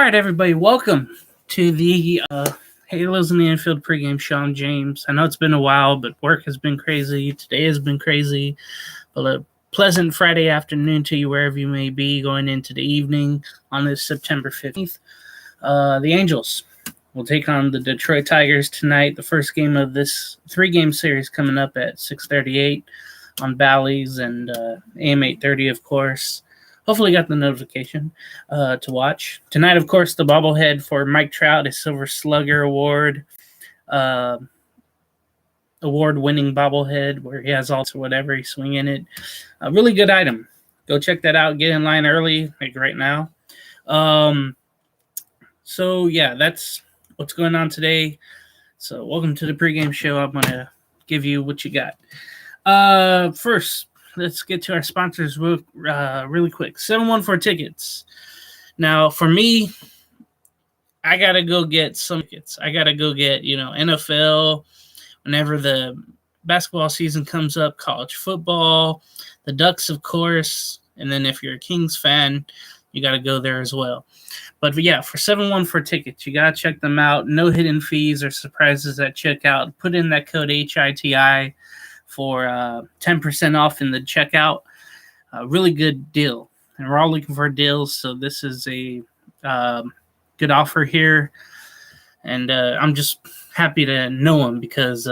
right, everybody, welcome to the Halos in the Infield pregame show. I'm James. I know it's been a while, but work has been crazy. Today has been crazy. But a pleasant Friday afternoon to you wherever you may be going into the evening on this September 15th. The Angels will take on the Detroit Tigers tonight. The first game of this three-game series coming up at 6:38 on Bally's and AM 830, of course. Hopefully got the notification to watch. Tonight, of course, the bobblehead for Mike Trout, a Silver Slugger award-winning bobblehead where he has also whatever he's swinging it. A really good item. Go check that out. Get in line early, like right now. So, yeah, that's what's going on today. So, welcome to the pregame show. I'm going to give you what you got. First, let's get to our sponsors really quick. 714 tickets. Now, for me, I got to go get some tickets. I got to go get, NFL, whenever the basketball season comes up, college football, the Ducks, of course, and then if you're a Kings fan, you got to go there as well. But yeah, for 714 tickets, you got to check them out. No hidden fees or surprises at checkout. Put in that code HITI for 10% off in the checkout. Really good deal. And we're all looking for deals, so this is a good offer here. And I'm just happy to know them because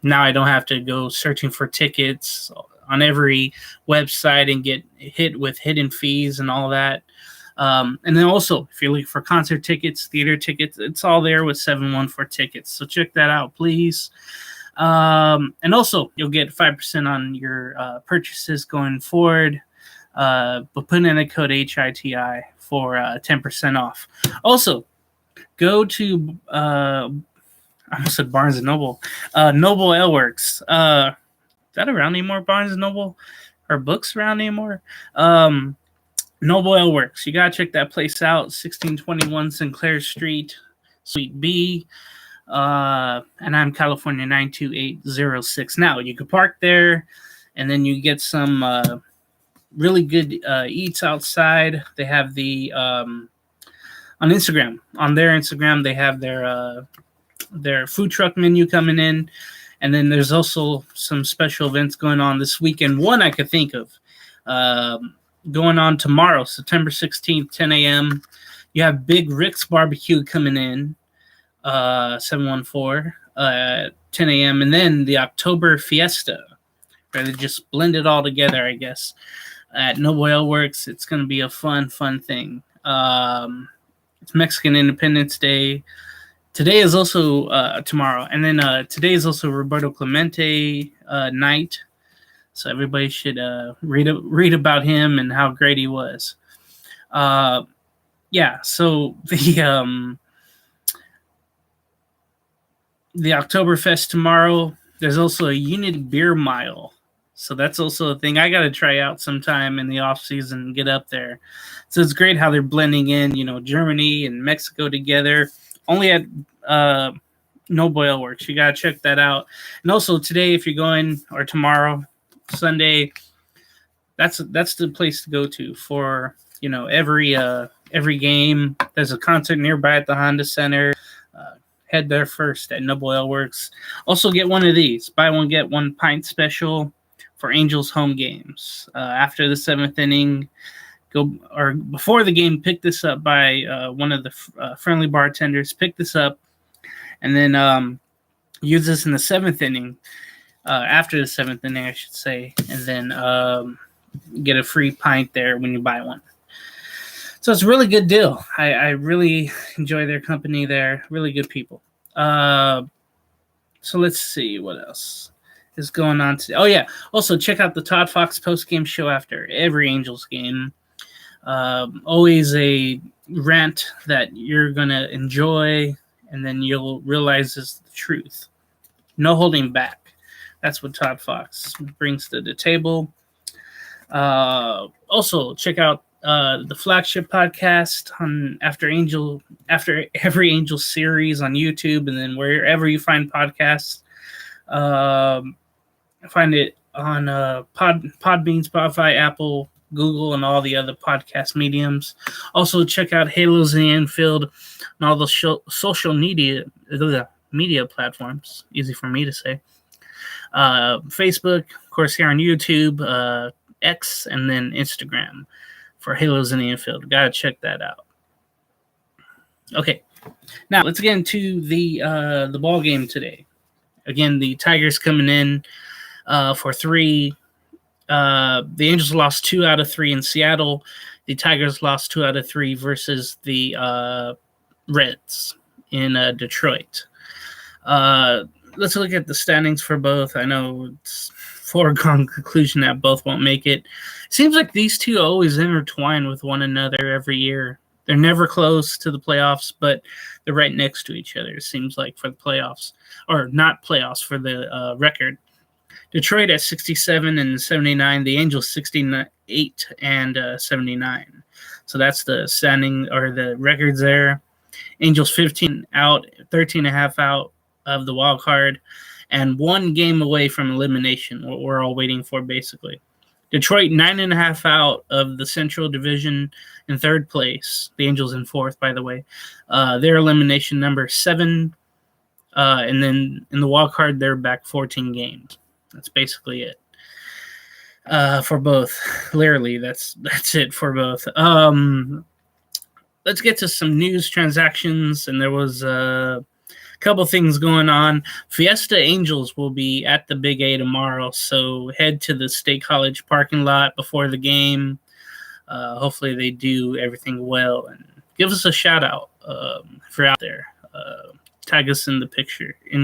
now I don't have to go searching for tickets on every website and get hit with hidden fees and all that. And then also, if you're looking for concert tickets, theater tickets, it's all there with 714 tickets. So check that out, please. And also, you'll get 5% on your purchases going forward. But put in the code HITI for 10% off. Also, go to I almost said Barnes and Noble. Noble Ale Works. Is that around anymore? Barnes and Noble? Are books around anymore? Noble Ale Works. You gotta check that place out. 1621 Sinclair Street, Suite B. And I'm California 92806. Now you can park there, and then you get some really good eats outside. They have the on Instagram. On their Instagram, they have their food truck menu coming in, and then there's also some special events going on this weekend. One I could think of going on tomorrow, September 16th, 10 a.m. You have Big Rick's Barbecue coming in. 714 10 a.m. And then the October Fiesta, where they just blend it all together, I guess, at Noble Ale Works. It's going to be a fun thing. It's Mexican Independence Day. Today is also tomorrow. And then today is also Roberto Clemente night. So everybody should read about him and how great he was. Yeah, so the Oktoberfest tomorrow, there's also a Unity Beer Mile. So that's also a thing I got to try out sometime in the off season and get up there. So it's great how they're blending in, Germany and Mexico together. Only at Noble Ale Works. You got to check that out. And also today, if you're going, or tomorrow, Sunday, that's the place to go to for, every game. There's a concert nearby at the Honda Center. Head there first at Noble Ale Works. Also get one of these. Buy one, get one pint special for Angels home games. After the seventh inning, before the game, pick this up by one of the friendly bartenders. Pick this up and then use this in the seventh inning. After the seventh inning, I should say. And then get a free pint there when you buy one. So it's a really good deal. I really enjoy their company there. Really good people. So let's see what else is going on today. Oh, yeah. Also, check out the Todd Fox post-game show after every Angels game. Always a rant that you're going to enjoy, and then you'll realize is the truth. No holding back. That's what Todd Fox brings to the table. Also, check out the flagship podcast on after every Angel series on YouTube, and then wherever you find podcasts. Find it on Podbean, Spotify, Apple, Google, and all the other podcast mediums. Also, check out Halos in the Infield and all the social media platforms. Easy for me to say. Facebook, of course, here on YouTube, X, and then Instagram for Halos in the Infield. Gotta check that out. Okay, now let's get into the ball game today. Again, the Tigers coming in for 3. The Angels lost 2 out of 3 in Seattle. The Tigers lost 2 out of 3 versus the Reds in Detroit. Let's look at the standings for both. I know it's foregone conclusion that both won't make it. Seems like these two always intertwine with one another every year. They're never close to the playoffs, but they're right next to each other, it seems like, for the playoffs. Or not playoffs, for the record. Detroit at 67 and 79. The Angels 68 and 79. So that's the standing or the records there. Angels 15 out, 13 and a half out of the wild card, and 1 game away from elimination, what we're all waiting for, basically. Detroit 9.5 out of the Central Division in 3rd place. The Angels in 4th, by the way. Their elimination number 7. And then in the wild card, they're back 14 games. That's basically it for both. Literally, that's it for both. Let's get to some news, transactions, and there was a couple things going on. Fiesta Angels will be at the Big A tomorrow, so head to the State College parking lot before the game. Hopefully they do everything well, and give us a shout out if you're out there. Tag us in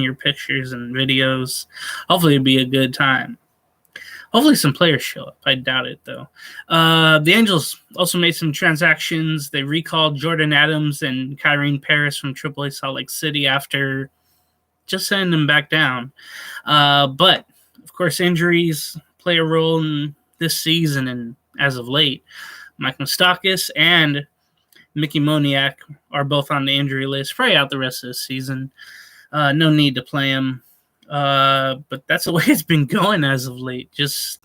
your pictures and videos. Hopefully it'll be a good time. Hopefully some players show up. I doubt it, though. The Angels also made some transactions. They recalled Jordan Adams and Kyrene Paris from AAA Salt Lake City after just sending them back down. But, of course, injuries play a role in this season, and as of late, Mike Moustakas and Mickey Moniak are both on the injury list. Probably out the rest of the season. No need to play them. But that's the way it's been going as of late. Just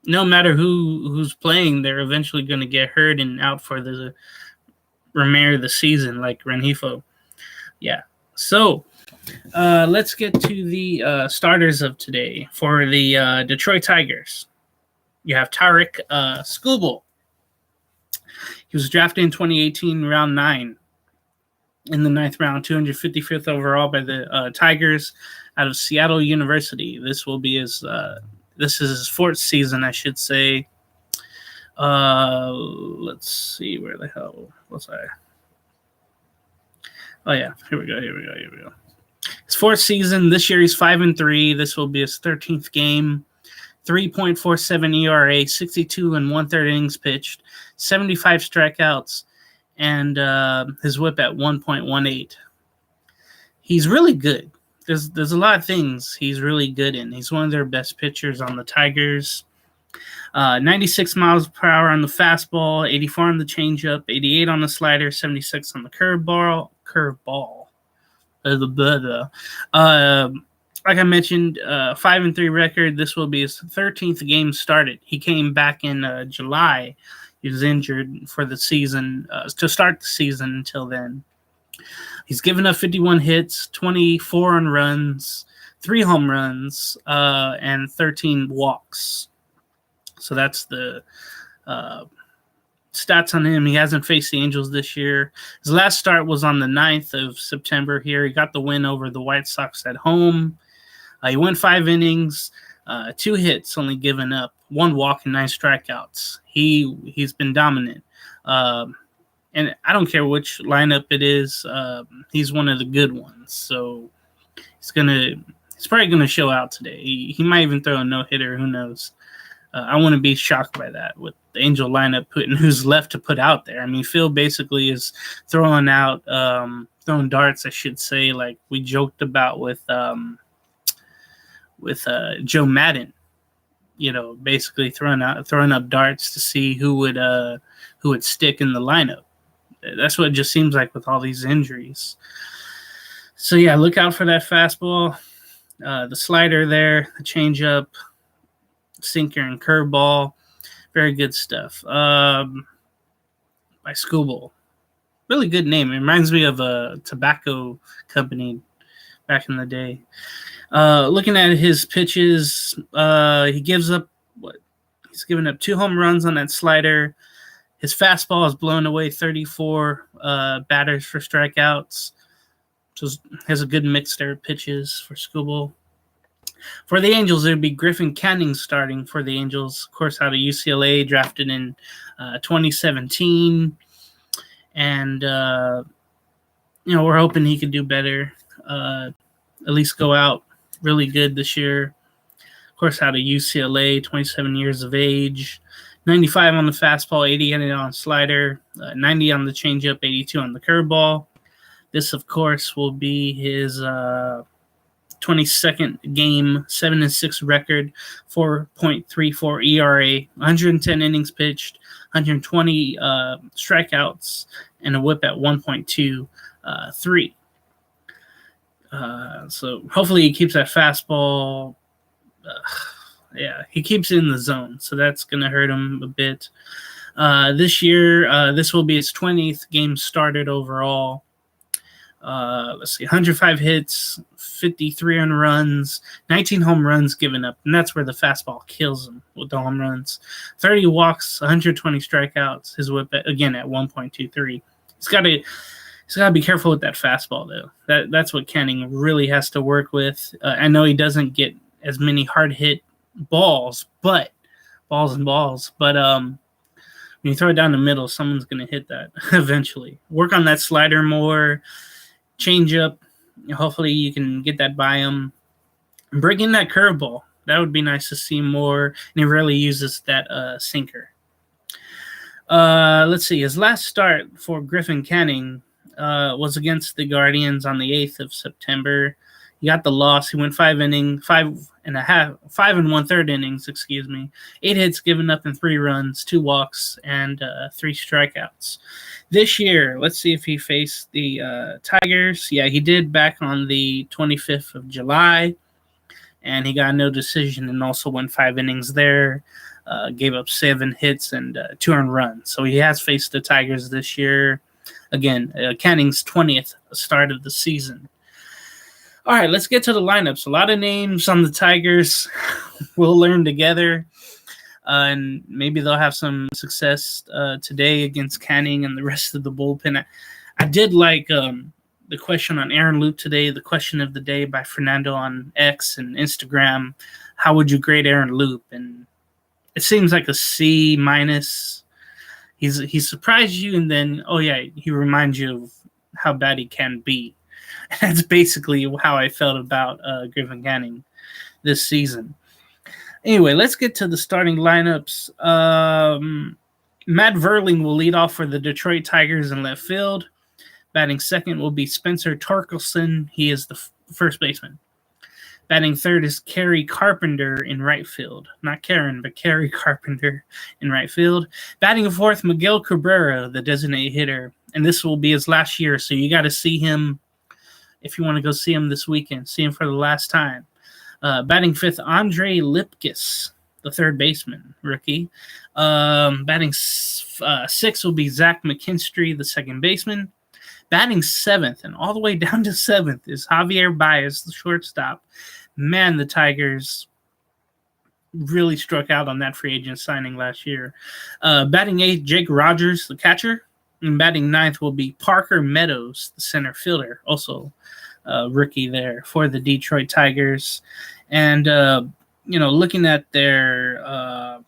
no matter who's playing, they're eventually going to get hurt and out for the remainder of the season, like Rengifo. Yeah. So let's get to the starters of today for the Detroit Tigers. You have Tarik Skubal. He was drafted in 2018, round 9. In the 9th round, 255th overall by the Tigers out of Seattle University. This will be his this is his 4th season, I should say. Let's see, where the hell was I? Oh yeah, here we go. His 4th season. This year he's 5-3. This will be his 13th game. 3.47 ERA, 62 and 1/3 innings pitched, 75 strikeouts, and his whip at 1.18. He's really good. There's a lot of things he's really good in. He's one of their best pitchers on the Tigers. 96 miles per hour on the fastball, 84 on the changeup, 88 on the slider, 76 on the curveball. Like I mentioned, 5-3 record. This will be his 13th game started. He came back in July. He was injured for the season, to start the season until then. He's given up 51 hits, 24 on runs, 3 home runs, and 13 walks. So that's the stats on him. He hasn't faced the Angels this year. His last start was on the 9th of September here. He got the win over the White Sox at home. He went 5 innings, 2 hits, only given up, 1 walk and 9 strikeouts. He's been dominant. And I don't care which lineup it is. He's one of the good ones. So he's probably gonna show out today. He might even throw a no-hitter. Who knows? I wouldn't be shocked by that with the Angel lineup putting who's left to put out there. I mean, Phil basically is throwing darts, I should say, like we joked about with Joe Madden. You know, basically throwing up darts to see who would stick in the lineup. That's what it just seems like with all these injuries. So yeah, look out for that fastball, the slider there, the changeup, sinker, and curveball. Very good stuff. By Scooble. Really good name. It reminds me of a tobacco company back in the day. Looking at his pitches, he gives up he's given up 2 home runs on that slider. His fastball is blown away 34 batters for strikeouts. So has a good mix there of pitches for Scooble. For the Angels, it would be Griffin Canning starting for the Angels. Of course, out of UCLA, drafted in 2017. And, we're hoping he could do better. At least go out really good this year. Of course, out of UCLA, 27 years of age. 95 on the fastball, 80 on slider, 90 on the changeup, 82 on the curveball. This, of course, will be his 22nd game, 7-6 record, 4.34 ERA, 110 innings pitched, 120 strikeouts, and a whip at 1.23. So hopefully he keeps that fastball. He keeps it in the zone, so that's going to hurt him a bit. This year, this will be his 20th game started overall. Let's see, 105 hits, 53 on runs, 19 home runs given up, and that's where the fastball kills him with the home runs. 30 walks, 120 strikeouts. His whip again at 1.23. He's got to be careful with that fastball though. That's what Canning really has to work with. I know he doesn't get as many hard hit balls, but when you throw it down the middle, someone's going to hit that eventually. Work on that slider more. Change up. Hopefully you can get that by him. Bring in that curveball. That would be nice to see more. And he rarely uses that sinker. Let's see. His last start for Griffin Canning was against the Guardians on the 8th of September. He got the loss. He went 5 1/3 innings, 8 hits given up and 3 runs, 2 walks, and 3 strikeouts. This year, let's see if he faced the Tigers. Yeah, he did back on the 25th of July, and he got no decision and also went 5 innings there. Gave up 7 hits and 2 earned runs. So he has faced the Tigers this year. Again, Canning's 20th start of the season. All right, let's get to the lineups. A lot of names on the Tigers. We'll learn together, and maybe they'll have some success today against Canning and the rest of the bullpen. I did like the question on Aaron Loup today, the question of the day by Fernando on X and Instagram. How would you grade Aaron Loup? And it seems like a C-. He surprised you, and then, he reminds you of how bad he can be. That's basically how I felt about Griffin Canning this season. Anyway, let's get to the starting lineups. Matt Verling will lead off for the Detroit Tigers in left field. Batting second will be Spencer Torkelson. He is the first baseman. Batting third is Kerry Carpenter in right field. Not Karen, but Kerry Carpenter in right field. Batting fourth, Miguel Cabrera, the designated hitter. And this will be his last year, so you got to see him if you want to go see him this weekend. See him for the last time. Batting fifth, Andre Lipkis, the third baseman, rookie. Batting sixth will be Zach McKinstry, the second baseman. Batting seventh, and all the way down to seventh, is Javier Baez, the shortstop. Man, the Tigers really struck out on that free agent signing last year. Batting eighth, Jake Rogers, the catcher. And batting ninth will be Parker Meadows, the center fielder, also rookie there for the Detroit Tigers. And, looking at their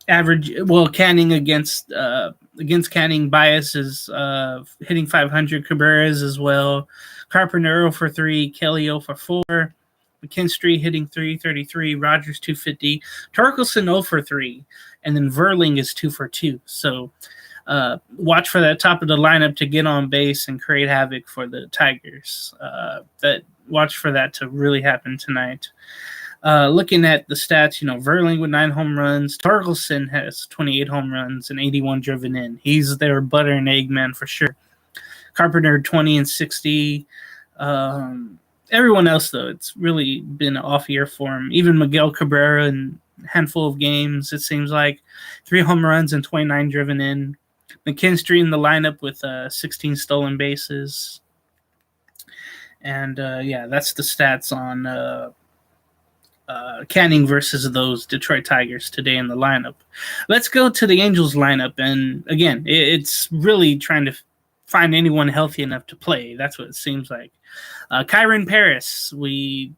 average, Canning against Canning, Baez is hitting 500, Cabrera's as well. Carpenter 0 for 3, Kelly 0 for 4, McKinstry hitting 333, Rogers 250, Torkelson 0 for 3, and then Verling is 2 for 2. So watch for that top of the lineup to get on base and create havoc for the Tigers. Watch for that to really happen tonight. Looking at the stats, Verling with 9 home runs. Torkelson has 28 home runs and 81 driven in. He's their butter and egg man for sure. Carpenter 20 and 60. Everyone else, though, it's really been an off year for him. Even Miguel Cabrera and handful of games. It seems like 3 home runs and 29 driven in. McKinstry in the lineup with 16 stolen bases. And that's the stats on Canning versus those Detroit Tigers today in the lineup. Let's go to the Angels lineup. And again, it's really trying to find anyone healthy enough to play. That's what it seems like. Kyron Paris, we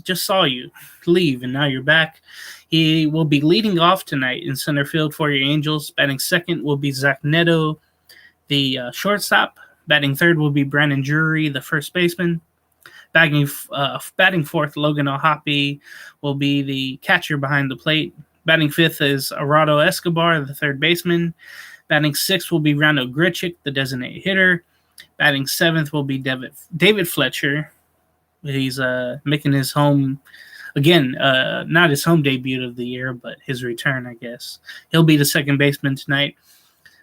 just saw you leave, and now you're back. He will be leading off tonight in center field for your Angels. Batting second will be Zach Neto, the shortstop. Batting third will be Brandon Drury, the first baseman. Batting fourth, Logan O'Hoppe will be the catcher behind the plate. Batting fifth is Arado Escobar, the third baseman. Batting sixth will be Rando Grichuk, the designated hitter. Batting seventh will be David Fletcher. He's making his home, again, not his home debut of the year, but his return, I guess. He'll be the second baseman tonight.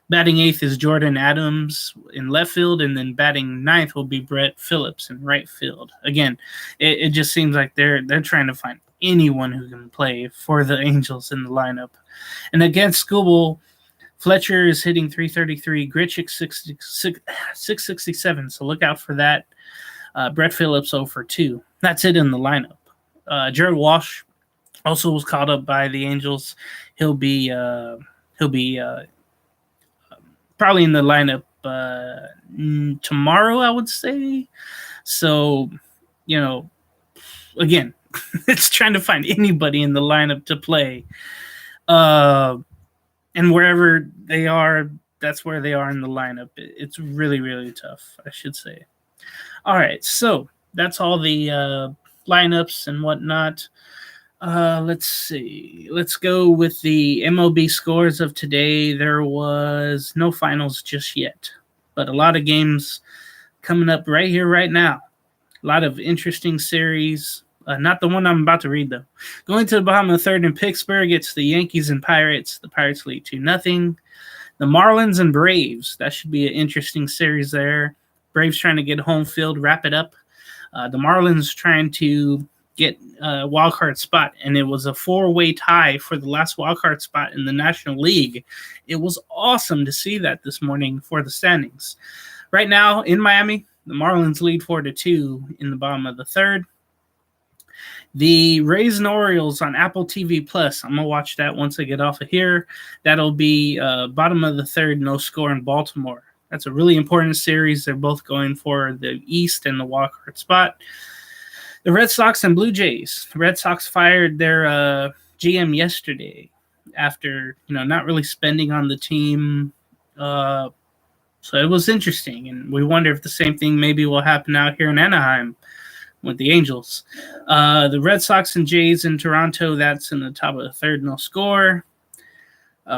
Batting eighth is Jordan Adams in left field, and then batting ninth will be Brett Phillips in right field. Again, it just seems like they're trying to find anyone who can play for the Angels in the lineup. And against Skubal, Fletcher is hitting .333, Grichuk 667, so look out for that. Brett Phillips 0 for 2. That's it in the lineup. Jared Walsh also was called up by the Angels. He'll be probably in the lineup tomorrow, I would say. So, again, it's trying to find anybody in the lineup to play. And wherever they are, that's where they are in the lineup. It's really, really tough, I should say. All right, so that's all the lineups and whatnot. Let's see. Let's go with the MLB scores of today. There was no finals just yet, but a lot of games coming up right here, right now. A lot of interesting series. Not the one I'm about to read, though. Going to the bottom of the third in Pittsburgh, it's the Yankees and Pirates. The Pirates lead 2-0. The Marlins and Braves. That should be an interesting series there. Braves trying to get home field, wrap it up. The Marlins trying to get a wild card spot, and it was a 4-way tie for the last wild card spot in the National League. It was awesome to see that this morning for the standings. Right now in Miami, the Marlins lead 4-2 in the bottom of the third. The Rays and Orioles on Apple TV Plus. I'm gonna watch that once I get off of here. That'll be bottom of the third, no score in Baltimore. That's a really important series. They're both going for the East and the wild card spot. The Red Sox and Blue Jays. The Red Sox fired their GM yesterday after not really spending on the team. So it was interesting, and we wonder if the same thing maybe will happen out here in Anaheim with the Angels. The Red Sox and Jays in Toronto. That's in the top of the third, no score.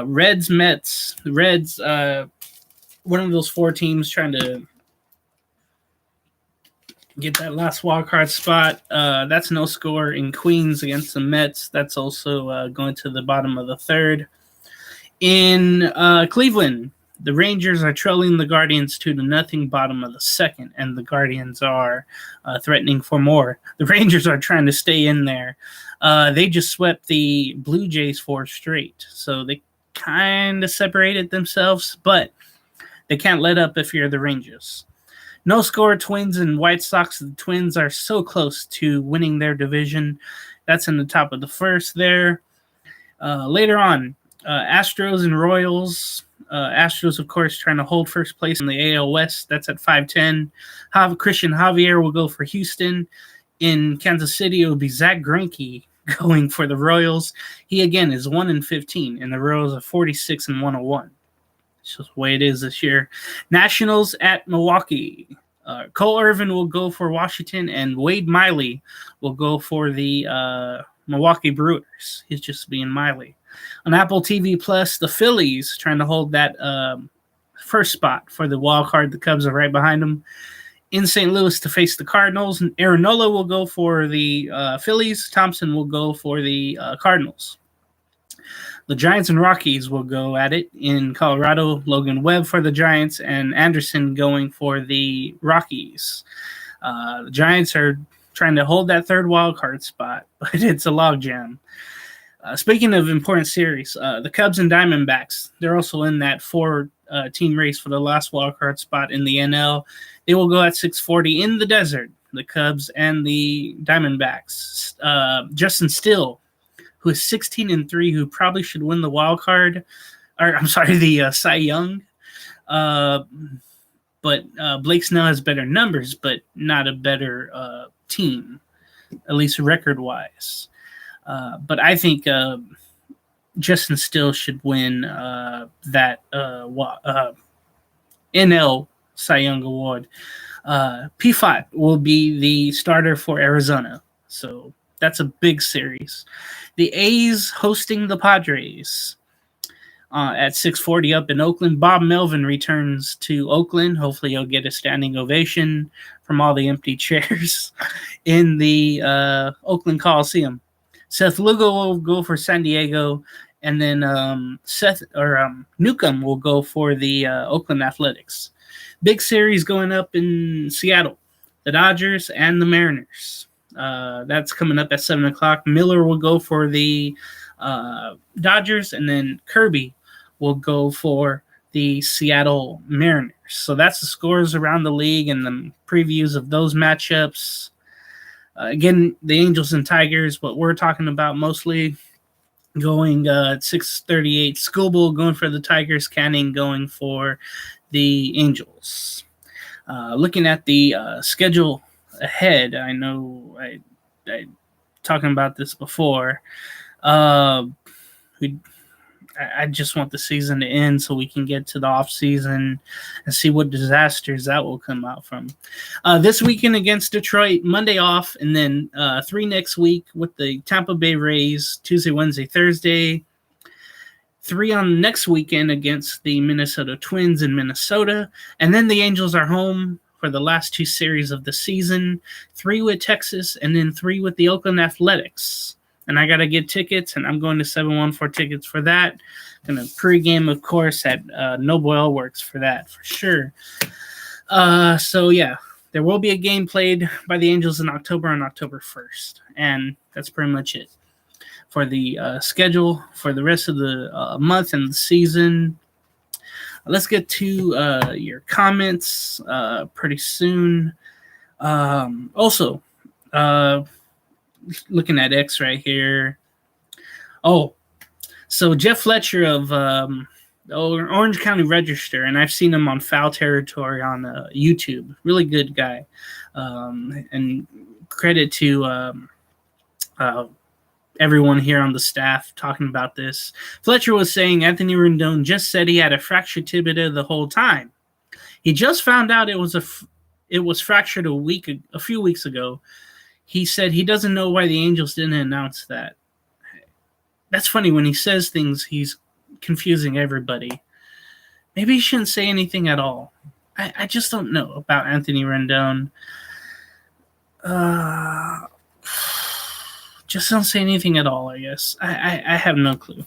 Reds, Mets. The Reds, one of those 4 teams trying to get that last wild card spot. That's no score in Queens against the Mets. That's also going to the bottom of the third. In Cleveland, the Rangers are trailing the Guardians 2-0, bottom of the second, and the Guardians are threatening for more. The Rangers are trying to stay in there. They just swept the Blue Jays 4 straight, so they kind of separated themselves, but they can't let up if you're the Rangers. No score, Twins and White Sox. The Twins are so close to winning their division. That's in the top of the first there. Later on, Astros and Royals. Astros, of course, trying to hold first place in the AL West. That's at 5-10. Christian Javier will go for Houston. In Kansas City, it will be Zach Greinke going for the Royals. He, again, is 1-15, and the Royals are 46-101. It's just the way it is this year. Nationals at Milwaukee. Cole Irvin will go for Washington, and Wade Miley will go for the Milwaukee Brewers. He's just being Miley. On Apple TV Plus, the Phillies trying to hold that first spot for the wild card. The Cubs are right behind them. In St. Louis to face the Cardinals, and Aaron Nola will go for the Phillies. Thompson will go for the Cardinals. The Giants and Rockies will go at it in Colorado. Logan Webb for the Giants and Anderson going for the Rockies. The Giants are trying to hold that third wild card spot, but it's a logjam. Speaking of important series, the Cubs and Diamondbacks, they're also in that four-team race for the last wildcard spot in the NL. They will go at 6:40 in the desert, the Cubs and the Diamondbacks. Justin Steele, who is 16-3, who probably should win the wild card, or I'm sorry, the Cy Young. But Blake Snell has better numbers, but not a better team, at least record-wise. But I think Justin Steele should win that NL Cy Young Award. P5 will be the starter for Arizona, so that's a big series. The A's hosting the Padres at 6:40 up in Oakland. Bob Melvin returns to Oakland. Hopefully he'll get a standing ovation from all the empty chairs in the Oakland Coliseum. Seth Lugo will go for San Diego, and then Newcomb will go for the Oakland Athletics. Big series going up in Seattle, the Dodgers and the Mariners. That's coming up at 7 o'clock. Miller will go for the Dodgers, and then Kirby will go for the Seattle Mariners. So that's the scores around the league and the previews of those matchups. Again, the Angels and Tigers, what we're talking about mostly, going at 6:38. Scobel going for the Tigers, Canning going for the Angels. Looking at the schedule ahead, I know I talking about this before. I just want the season to end so we can get to the off season and see what disasters that will come out from. This weekend against Detroit, Monday off, and then 3 next week with the Tampa Bay Rays, Tuesday, Wednesday, Thursday. 3 on next weekend against the Minnesota Twins in Minnesota. And then the Angels are home for the last 2 series of the season, 3 with Texas and then 3 with the Oakland Athletics. And I got to get tickets, and I'm going to 714 tickets for that. Going to pregame, of course, at Noble Oil Works for that, for sure. So, yeah, there will be a game played by the Angels in October on October 1st. And that's pretty much it for the schedule for the rest of the month and the season. Let's get to your comments pretty soon. Also, looking at X right here. Oh, so Jeff Fletcher of Orange County Register, and I've seen him on Foul Territory on YouTube. Really good guy. And credit to everyone here on the staff talking about this. Fletcher was saying Anthony Rendon just said he had a fractured tibia the whole time. He just found out it was fractured a few weeks ago. He said he doesn't know why the Angels didn't announce that. That's funny. When he says things, he's confusing everybody. Maybe he shouldn't say anything at all. I just don't know about Anthony Rendon. Just don't say anything at all, I guess. I have no clue.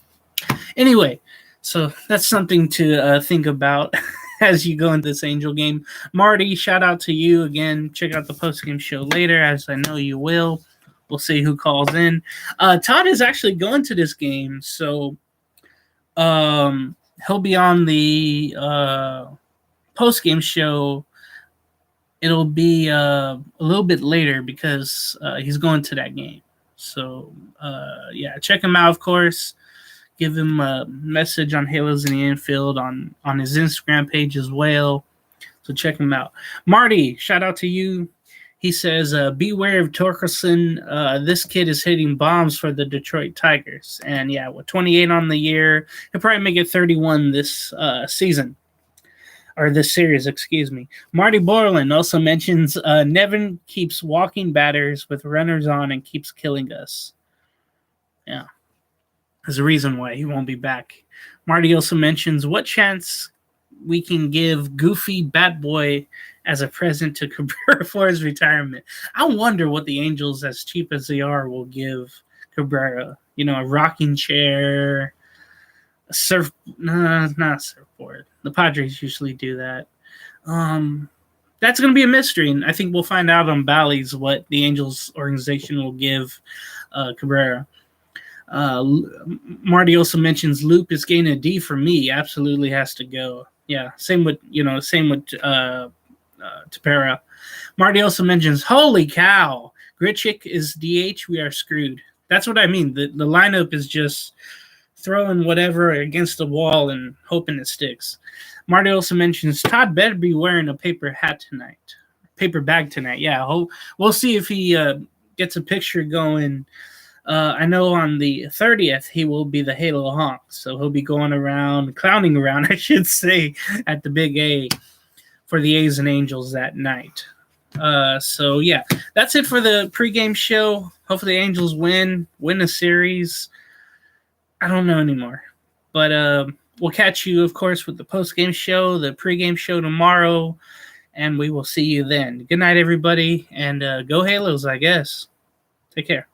Anyway, so that's something to think about as you go into this Angel game. Marty, shout out to you again. Check out the post-game show later, as I know you will. We'll see who calls in. Todd is actually going to this game, so he'll be on the post-game show. It'll be a little bit later because he's going to that game. So, yeah, check him out, of course. Give him a message on Halos in the Infield on his Instagram page as well. So check him out. Marty, shout out to you. He says, beware of Torkelson. This kid is hitting bombs for the Detroit Tigers. And, yeah, with 28 on the year, he'll probably make it 31 this season. Or this series, excuse me. Marty Borland also mentions Nevin keeps walking batters with runners on and keeps killing us. Yeah. There's a reason why he won't be back. Marty also mentions what chance we can give Goofy Bat Boy as a present to Cabrera for his retirement. I wonder what the Angels, as cheap as they are, will give Cabrera. You know, a rocking chair, a not a surfboard. The Padres usually do that. That's going to be a mystery, and I think we'll find out on Bally's what the Angels organization will give Cabrera. Marty also mentions Loop is getting a D for me. Absolutely has to go. Yeah, same with Tapera. Marty also mentions, holy cow, Gritchick is DH. We are screwed. That's what I mean. The lineup is just throwing whatever against the wall and hoping it sticks. Marty also mentions Todd better be wearing a paper bag tonight. Yeah, we'll see if he gets a picture going. I know on the 30th he will be the Halo Honk, so he'll be going around, clowning around, I should say, at the Big A for the A's and Angels that night. So yeah, that's it for the pregame show. Hopefully the Angels win the series. I don't know anymore, but we'll catch you, of course, with the postgame show, the pregame show tomorrow, and we will see you then. Good night, everybody, and go Halos, I guess. Take care.